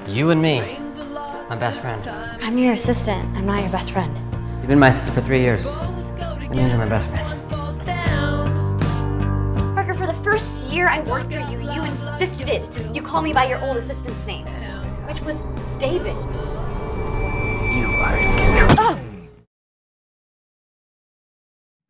You and me, my best friend. I'm your assistant. I'm not your best friend. You've been my assistant for 3 years. That means you're my best friend. Parker, for the first year I worked for you, you insisted you call me by your old assistant's name, which was David. You are in control. Oh!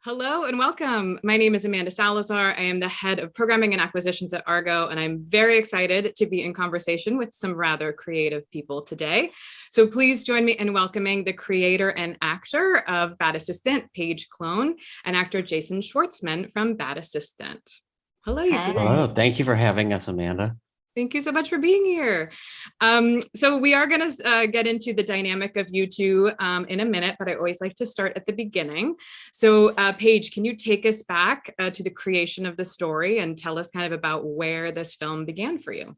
Hello and welcome. My name is Amanda Salazar. I am the head of programming and acquisitions at Argo, and I'm very excited to be in conversation with some rather creative people today. So please join me in welcoming the creator and actor of Bad Assistant, Paige Klone, and actor Jason Schwartzman from Bad Assistant. Hello, you two. Hello, thank you for having us, Amanda. Thank you so much for being here. So we are going to get into the dynamic of you two in a minute, but I always like to start at the beginning. So Paige, can you take us back to the creation of the story and tell us kind of about where this film began for you?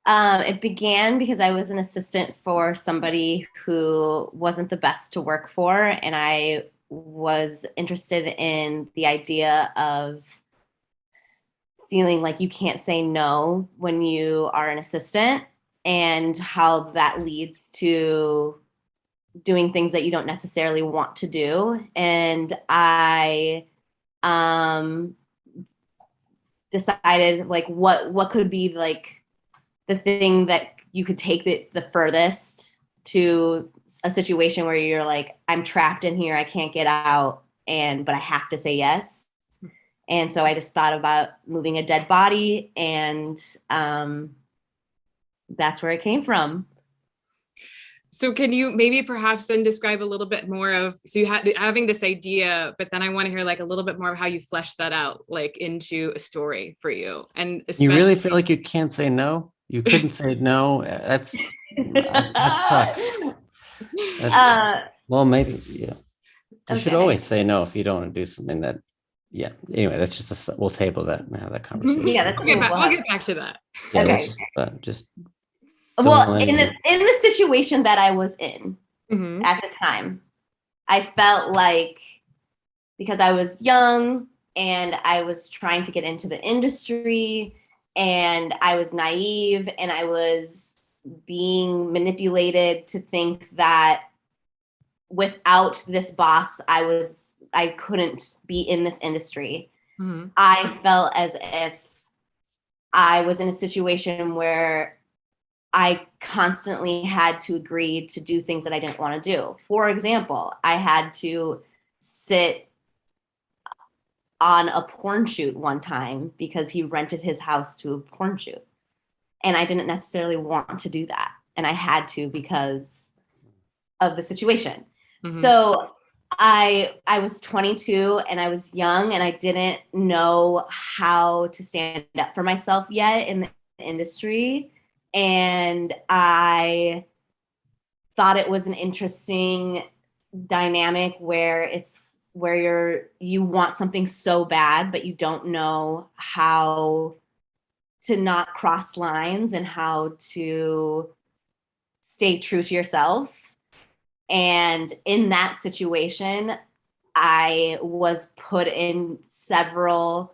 It began because I was an assistant for somebody who wasn't the best to work for, and I was interested in the idea of feeling like you can't say no when you are an assistant, and how that leads to doing things that you don't necessarily want to do. And I decided like what could be like the thing that you could take the furthest to a situation where you're like, I'm trapped in here, I can't get out, but I have to say yes. And so I just thought about moving a dead body, and that's where it came from. So can you maybe perhaps then describe a little bit more of, so you having this idea, but then I want to hear like a little bit more of how you flesh that out, like into a story for you. And You really feel like you can't say no? You couldn't say no? That sucks. Well, maybe, yeah. You should always say no if you don't want to do something that, yeah. Anyway, that's just we'll table that and have that conversation. Yeah, that's we'll get back to that. Yeah, okay. Just well, in the situation that I was in at the time, I felt like because I was young and I was trying to get into the industry and I was naive and I was being manipulated to think that without this boss, I couldn't be in this industry. Mm-hmm. I felt as if I was in a situation where I constantly had to agree to do things that I didn't want to do. For example, I had to sit on a porn shoot one time because he rented his house to a porn shoot. And I didn't necessarily want to do that. And I had to because of the situation. Mm-hmm. So I was 22 and I was young and I didn't know how to stand up for myself yet in the industry. And I thought it was an interesting dynamic where you want something so bad, but you don't know how to not cross lines and how to stay true to yourself. And in that situation, I was put in several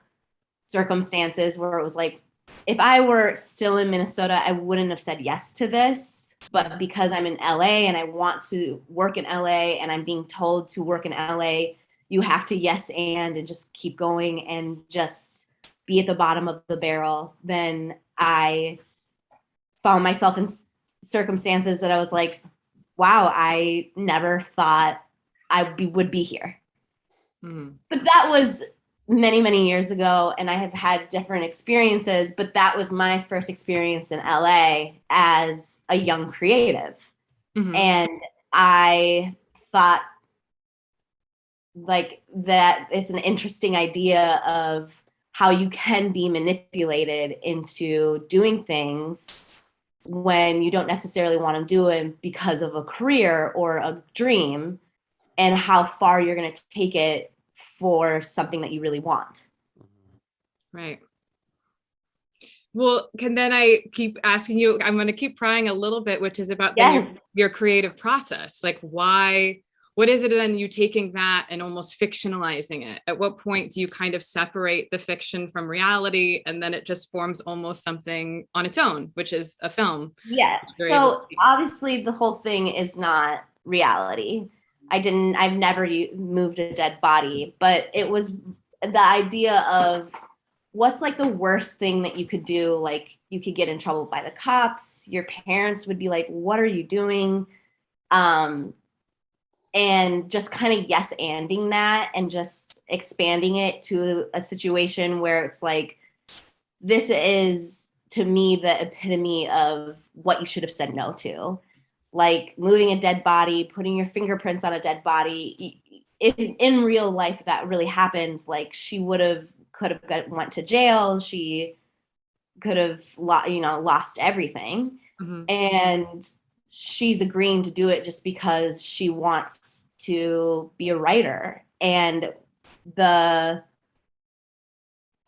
circumstances where it was like, if I were still in Minnesota, I wouldn't have said yes to this. But because I'm in LA and I want to work in LA and I'm being told to work in LA, you have to yes and just keep going and just be at the bottom of the barrel. Then I found myself in circumstances that I was like, wow, I never thought would be here. Mm-hmm. But that was many, many years ago, and I have had different experiences, but that was my first experience in LA as a young creative. Mm-hmm. And I thought like that it's an interesting idea of how you can be manipulated into doing things when you don't necessarily want to do it because of a career or a dream, and how far you're going to take it for something that you really want. Right. Well, then I keep asking you, I'm going to keep prying a little bit, which is about your creative process. Like, why what is it then you taking that and almost fictionalizing it? At what point do you kind of separate the fiction from reality, and then it just forms almost something on its own, which is a film? Yeah. So obviously the whole thing is not reality. I've never moved a dead body, but it was the idea of what's like the worst thing that you could do. Like you could get in trouble by the cops. Your parents would be like, what are you doing? And just kind of yes-anding that and just expanding it to a situation where it's like, this is, to me, the epitome of what you should have said no to. Like moving a dead body, putting your fingerprints on a dead body. If in real life that really happened, like she could have went to jail. She could have, lost everything. Mm-hmm. And she's agreeing to do it just because she wants to be a writer. And the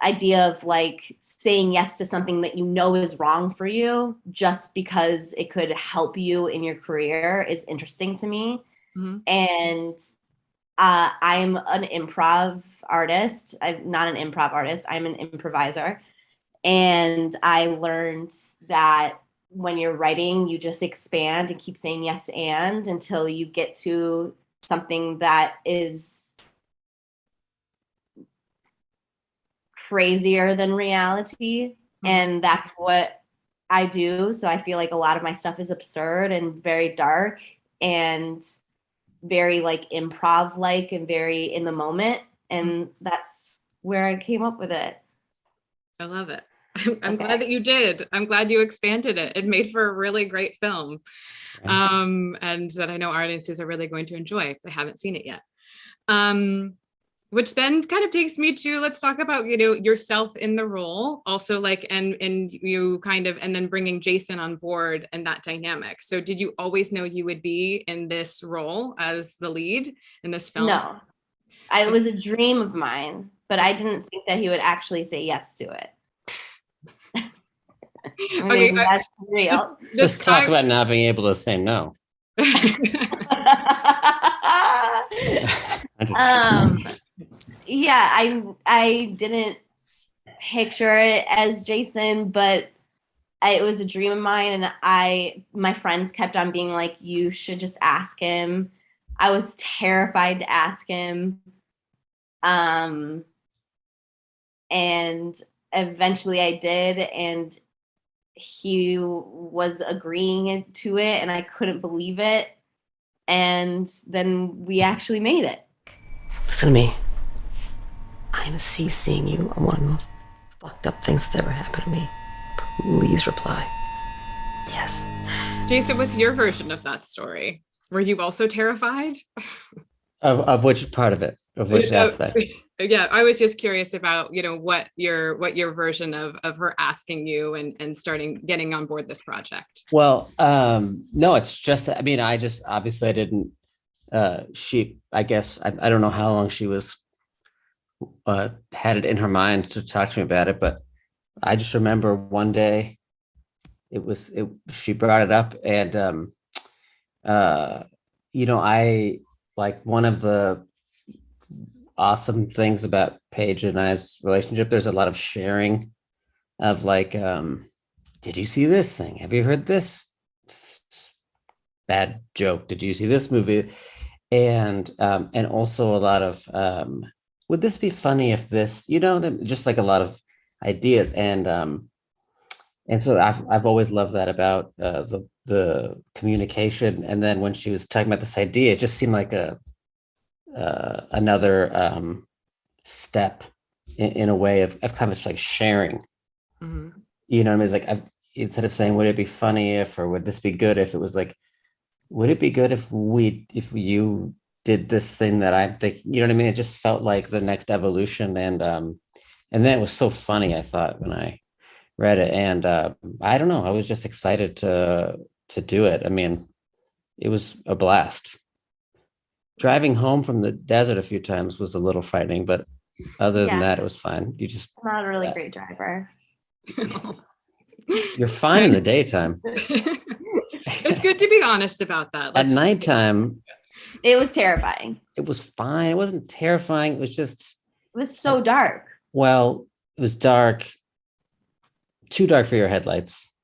idea of like saying yes to something that you know is wrong for you just because it could help you in your career is interesting to me. Mm-hmm. And I'm an improv artist. I'm not an improv artist. I'm an improviser. And I learned that when you're writing, you just expand and keep saying yes and until you get to something that is crazier than reality. Mm-hmm. And that's what I do. So I feel like a lot of my stuff is absurd and very dark and very like improv like and very in the moment. And that's where I came up with it. I love it. I'm glad that you did. I'm glad you expanded it. It made for a really great film. And that I know audiences are really going to enjoy if they haven't seen it yet. Which then kind of takes me to, let's talk about, yourself in the role also, like, and you kind of, and then bringing Jason on board and that dynamic. So did you always know you would be in this role as the lead in this film? No, it was a dream of mine, but I didn't think that he would actually say yes to it. Okay, that's real. Just talk about not being able to say no. Yeah, I didn't picture it as Jason, but it was a dream of mine, and my friends kept on being like, you should just ask him. I was terrified to ask him. And eventually I did, and he was agreeing to it, and I couldn't believe it. And then we actually made it. Listen to me. I'm CCing you on one of the most fucked up things that's ever happened to me. Please reply. Yes. Jason, what's your version of that story? Were you also terrified? Of which part of it? Of which aspect? Yeah, I was just curious about, what your version of her asking you and getting on board this project. Well, no, it's just, I didn't, I guess, I don't know how long she was, had it in her mind to talk to me about it, but I just remember one day she brought it up, and, I, like, one of the awesome things about Paige and I's relationship, there's a lot of sharing of like, did you see this thing? Have you heard this bad joke? Did you see this movie? And also a lot of, would this be funny if this, just like a lot of ideas. And so I've always loved that about the communication. And then when she was talking about this idea, it just seemed like another step in a way of kind of just like sharing. Mm-hmm. It's like, instead of saying, would it be funny if, or would this be good if, it was like, would it be good if you did this thing that I'm thinking, It just felt like the next evolution. And then it was so funny, I thought, when I read it. And I don't know, I was just excited to do it. I mean, it was a blast. Driving home from the desert a few times was a little frightening, but other than that, it was fine. I'm not a really great driver. You're fine in the daytime. It's good to be honest about that. At nighttime, It was terrifying. It was fine. It wasn't terrifying. It was just. It was so dark. Well, it was dark. Too dark for your headlights.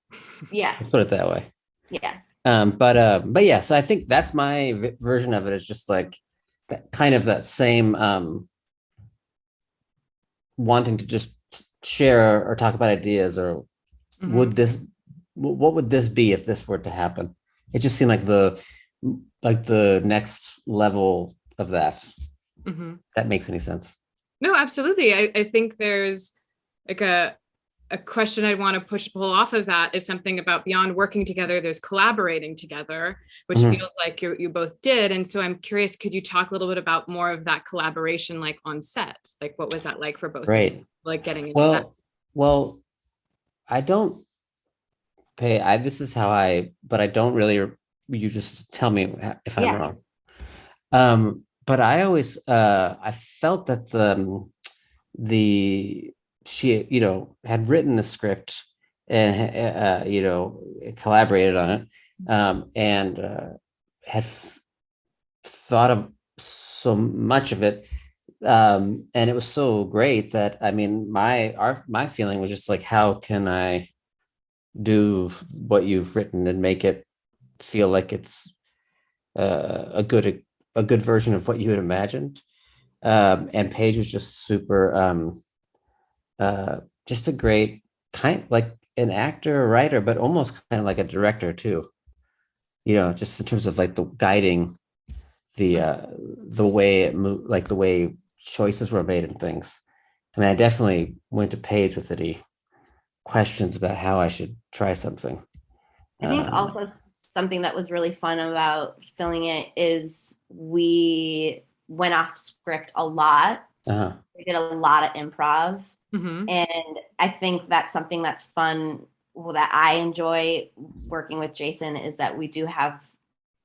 Yeah. Let's put it that way. Yeah. But yeah, so I think that's my version of it. It's just like that kind of that same wanting to just share or talk about ideas, or what would this be if this were to happen? It just seemed like the next level of that. That makes any sense? No, absolutely. I think there's like a question I'd want to pull off of that is something about beyond working together, there's collaborating together, which feels like you both did. And so I'm curious, could you talk a little bit about more of that collaboration, like on set? Like, what was that like for both of you? Like getting into that? Well, I don't pay, this is how but I don't really, you just tell me if I'm wrong. But I always, I felt that she, had written the script and, collaborated on it, and had thought of so much of it. And it was so great that, I mean, my feeling was just like, how can I do what you've written and make it feel like it's a good version of what you had imagined? And Paige was just super, just a great like an actor, a writer, but almost kind of like a director too. Just in terms of like the guiding the way it moved, like the way choices were made and things. I mean, I definitely went to Paige with any questions about how I should try something. I think also something that was really fun about filming it is we went off script a lot. We did a lot of improv. And I think that's something that's fun, that I enjoy working with Jason, is that we do have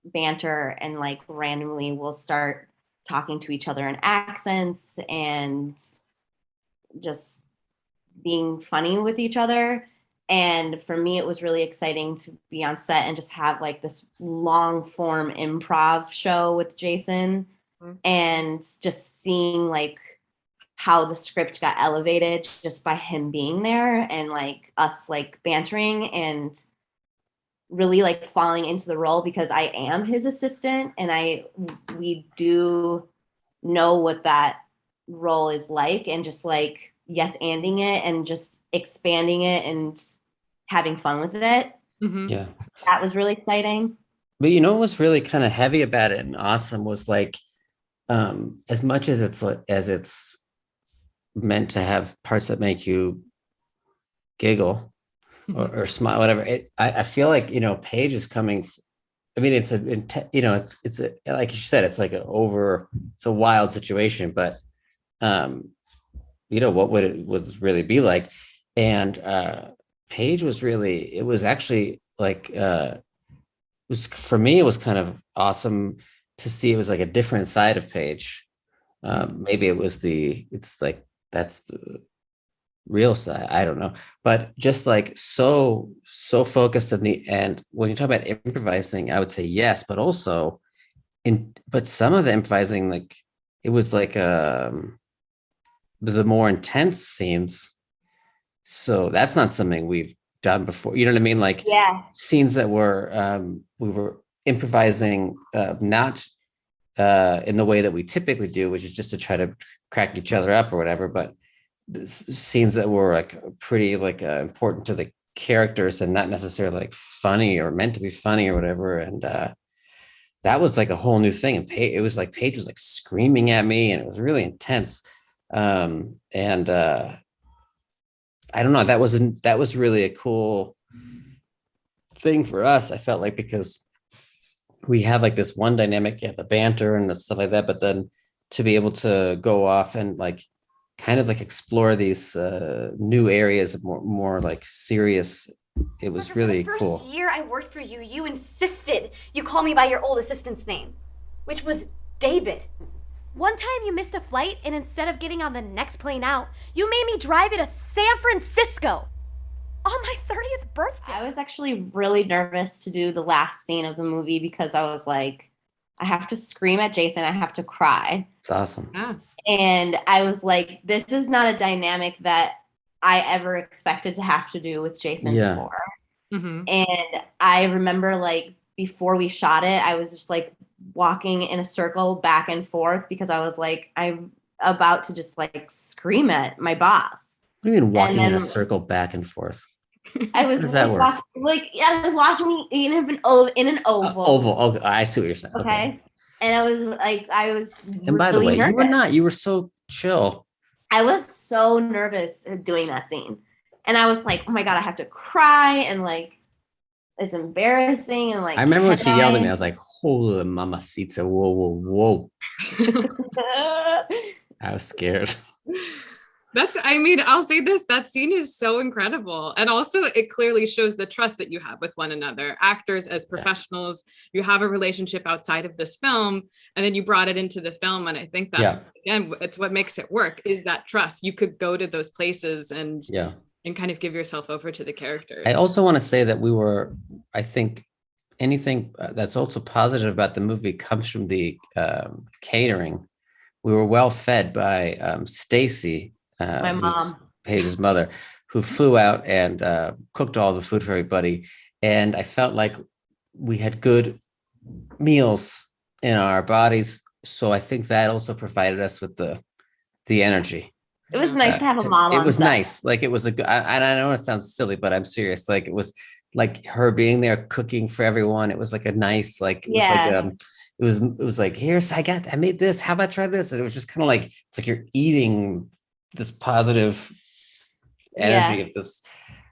banter, and like randomly we'll start talking to each other in accents and just being funny with each other. And for me, it was really exciting to be on set and just have like this long form improv show with Jason, and just seeing like how the script got elevated just by him being there, and like us like bantering and really like falling into the role, because I am his assistant and we do know what that role is like, and just like yes-anding it and just expanding it and having fun with it. Yeah. That was really exciting. But what was really kind of heavy about it and awesome was like, as much as it's meant to have parts that make you giggle or smile, whatever. I feel like, Paige is coming. I mean, it's like you said, it's like it's a wild situation, but what would it really be like? And Paige was really, it was actually like, for me, it was kind of awesome to see. It was like a different side of Paige. Maybe it's like, that's the real side. I don't know, but just like so focused in the end. When you talk about improvising, I would say yes, but also but some of the improvising, like it was like the more intense scenes. So that's not something we've done before. You know what I mean? Like scenes that were we were improvising, not in the way that we typically do, which is just to try to crack each other up or whatever, but scenes that were like pretty like important to the characters and not necessarily like funny or meant to be funny or whatever. And that was like a whole new thing. And it was like Paige was like screaming at me, and it was really intense. And I don't know, that was really a cool thing for us. I felt like, because we have like this one dynamic, the banter and the stuff like that, but then to be able to go off and like kind of like explore these new areas of more like serious, it was really cool. The first year I worked for you, you insisted you call me by your old assistant's name, which was David. One time you missed a flight, and instead of getting on the next plane out, you made me drive it to San Francisco on my 30th birthday. I was actually really nervous to do the last scene of the movie, because I was like, I have to scream at Jason. I have to cry. It's awesome. Yeah. And I was like, this is not a dynamic that I ever expected to have to do with Jason before. Mm-hmm. And I remember like before we shot it, I was just like walking in a circle back and forth because I was like, I'm about to just like scream at my boss. What do you mean walking in a circle back and forth? I was does that work? I was watching in an oval. Oval. Okay, I see what you're saying. Okay. And I was And by the way, nervous. you were so chill. I was so nervous doing that scene. And I was like, oh my God, I have to cry. And like, it's embarrassing. And like, I remember when she yelled at me, I was like, holy mamacita, whoa. I was scared. I'll say this, that scene is so incredible. And also it clearly shows the trust that you have with one another. Actors as professionals, you have a relationship outside of this film, and then you brought it into the film. And I think that's, again, it's what makes it work, is that trust. You could go to those places and kind of give yourself over to the characters. I also want to say that I think anything that's also positive about the movie comes from the catering. We were well fed by Stacy, my mom, Paige's mother, who flew out and cooked all the food for everybody. And I felt like we had good meals in our bodies. So I think that also provided us with the energy. It was nice to have a mom. It was nice. Like it was I know it sounds silly, but I'm serious. Like it was like her being there cooking for everyone. It was like a nice, like, it was like, I made this. How about try this? And it was just kind of like, it's like you're eating this positive energy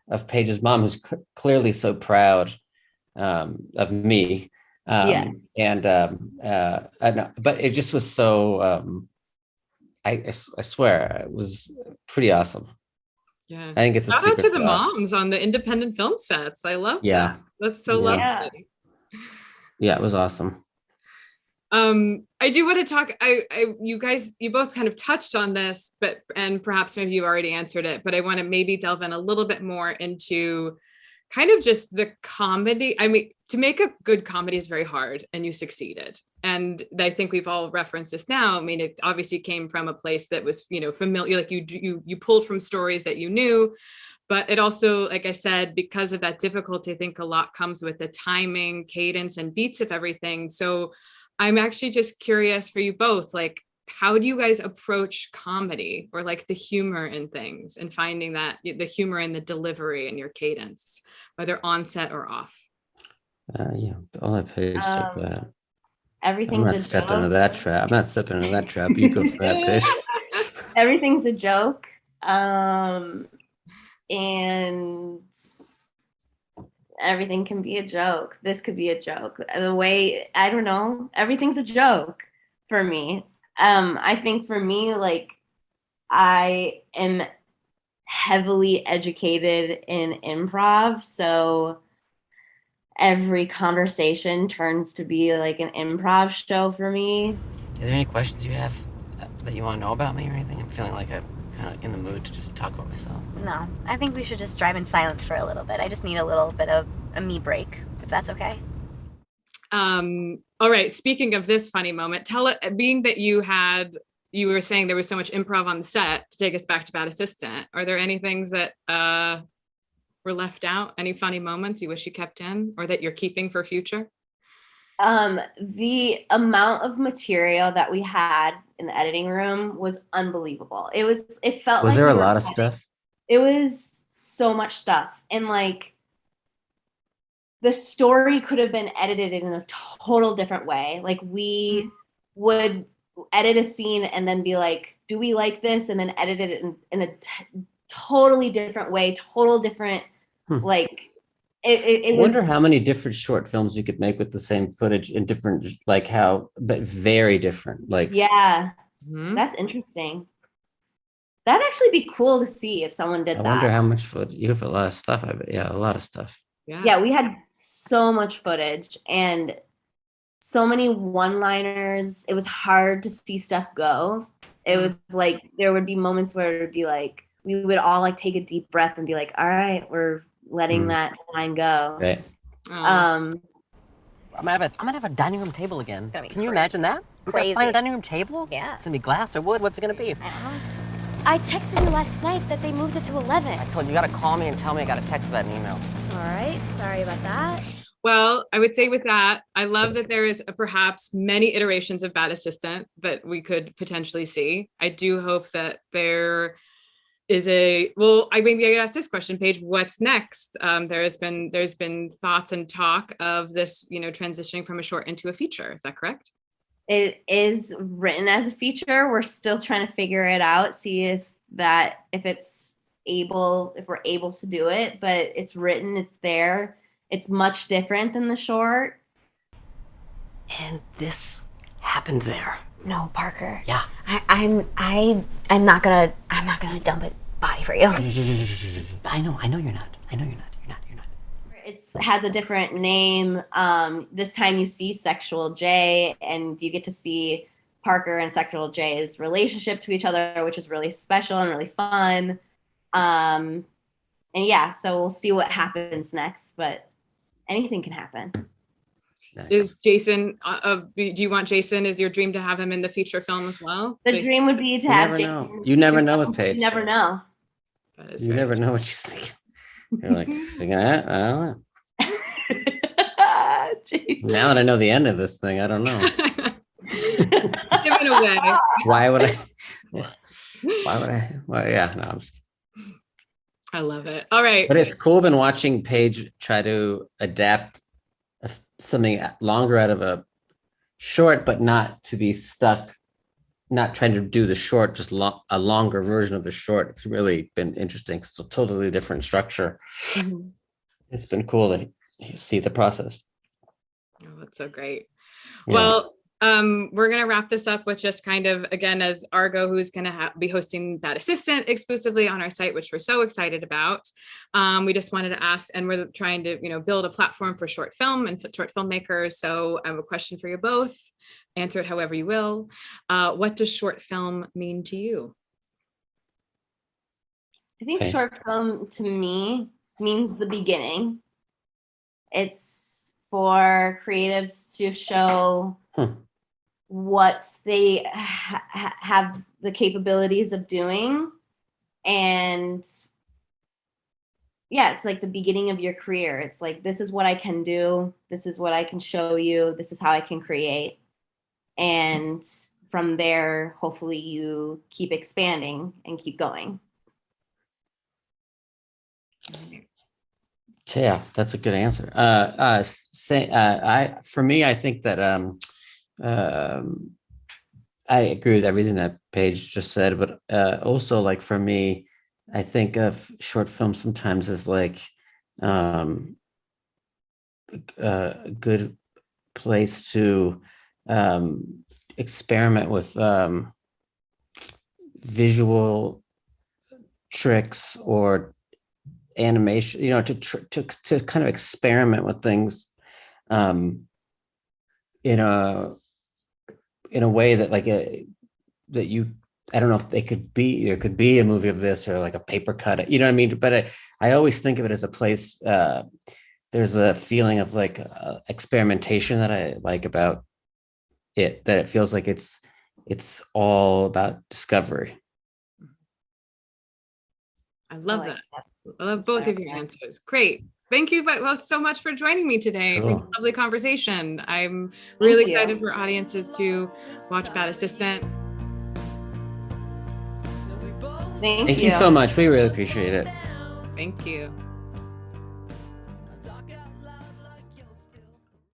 of Paige's mom, who's clearly so proud of me. But it just was so, I swear it was pretty awesome. Yeah. I think it's a secret Shout out to the sauce. moms on the independent film sets. I love that. That's so lovely. Yeah, it was awesome. I do want to talk, you both kind of touched on this, and perhaps maybe you already answered it, but I want to maybe delve in a little bit more into kind of just the comedy. I mean, to make a good comedy is very hard, and you succeeded. And I think we've all referenced this now. I mean, it obviously came from a place that was, familiar, like you pulled from stories that you knew, but it also, like I said, because of that difficulty, I think a lot comes with the timing, cadence, and beats of everything. So I'm actually just curious for you both, like, how do you guys approach comedy or like the humor in things, and finding that the humor in the delivery and your cadence, whether on set or off? I'll let Paige take that. Everything's I'm not stepping into that trap. I'm not stepping into that trap. You go for that, Paige. Everything's a joke. And everything can be a joke. This could be a joke. The way, I don't know, everything's a joke for me. I think for me, like, I am heavily educated in improv, so every conversation turns to be like an improv show for me. Are there any questions you have that you want to know about me or anything? I'm feeling like I'm kind of in the mood to just talk about myself. No, I think we should just drive in silence for a little bit. I just need a little bit of a me break, if that's okay. All right. Speaking of this funny moment, being that you were saying there was so much improv on the set, to take us back to Bad Assistant, are there any things that were left out? Any funny moments you wish you kept in, or that you're keeping for future? The amount of material that we had in the editing room was unbelievable. It felt was like there a lot of stuff? It was so much stuff. And like, the story could have been edited in a total different way. Like, we would edit a scene and then be like, do we like this? And then edit it in a totally different way, total different, like, it I wonder how many different short films you could make with the same footage in different, like but very different. Like, that's interesting. That'd actually be cool to see if someone did that. I wonder how much footage. You have a lot of stuff. I bet. Yeah, a lot of stuff. Yeah, we had so much footage and so many one-liners. It was hard to see stuff go. It was like, there would be moments where it would be like, we would all like take a deep breath and be like, all right, we're letting that line go. Right. I'm gonna have a dining room table again. gonna be Can you crazy. imagine that? We're gonna Crazy. find a dining room table? Yeah. It's gonna be glass or wood. What's it gonna be? I don't know. I texted you last night that they moved it to 11. I told you, you gotta call me and tell me I got a text about an email. All right, sorry about that. Well, I would say with that, I love that there is perhaps many iterations of Bad Assistant that we could potentially see. I do hope that there is I could ask this question, Paige, what's next? There's been thoughts and talk of this, transitioning from a short into a feature. Is that correct? It is written as a feature. We're still trying to figure it out, see if we're able to do it, but it's written, it's there. It's much different than the short. And this happened there. No, Parker. Yeah. I'm not gonna dump a body for you. I know you're not. You're not. It has a different name. This time you see Sexual J, and you get to see Parker and Sexual J's relationship to each other, which is really special and really fun. And yeah, so we'll see what happens next, but anything can happen. Is Jason, do you want Jason, is your dream to have him in the feature film as well? The dream would be to have Jason. You never know with Paige. You never know. You never know what she's thinking. You're like, singing that? I don't know. Now that I know the end of this thing, I don't know. Given away. Why would I? Well, yeah, no, I'm just. I love it. All right. But it's cool been watching Paige try to adapt something longer out of a short, but not to be stuck, not trying to do the short, just a longer version of the short. It's really been interesting. It's a totally different structure. Mm-hmm. It's been cool to see the process. Oh, that's so great. Yeah. Well, we're going to wrap this up with just kind of, again, as Argo, who's going to be hosting Bad Assistant exclusively on our site, which we're so excited about. We just wanted to ask, and we're trying to, build a platform for short film and short filmmakers. So I have a question for you both. Answer it however you will. What does short film mean to you? I think short film to me means the beginning. It's for creatives to show what they have the capabilities of doing. And yeah, it's like the beginning of your career. It's like, this is what I can do. This is what I can show you. This is how I can create. And from there, hopefully you keep expanding and keep going. Yeah, that's a good answer. For me, I think that I agree with everything that Paige just said, but also, like, for me, I think of short films sometimes as like a good place to experiment with visual tricks or animation, to kind of experiment with things in a way that I don't know if there could be a movie of this or like a paper cut, you know what I mean? But I always think of it as a place, there's a feeling of like experimentation that I like about it, that it feels like it's all about discovery. I love that. I love both of your answers. Great. Thank you both so much for joining me today for this lovely conversation. I'm really excited for audiences to watch Bad Assistant. Thank you so much. We really appreciate it. Thank you.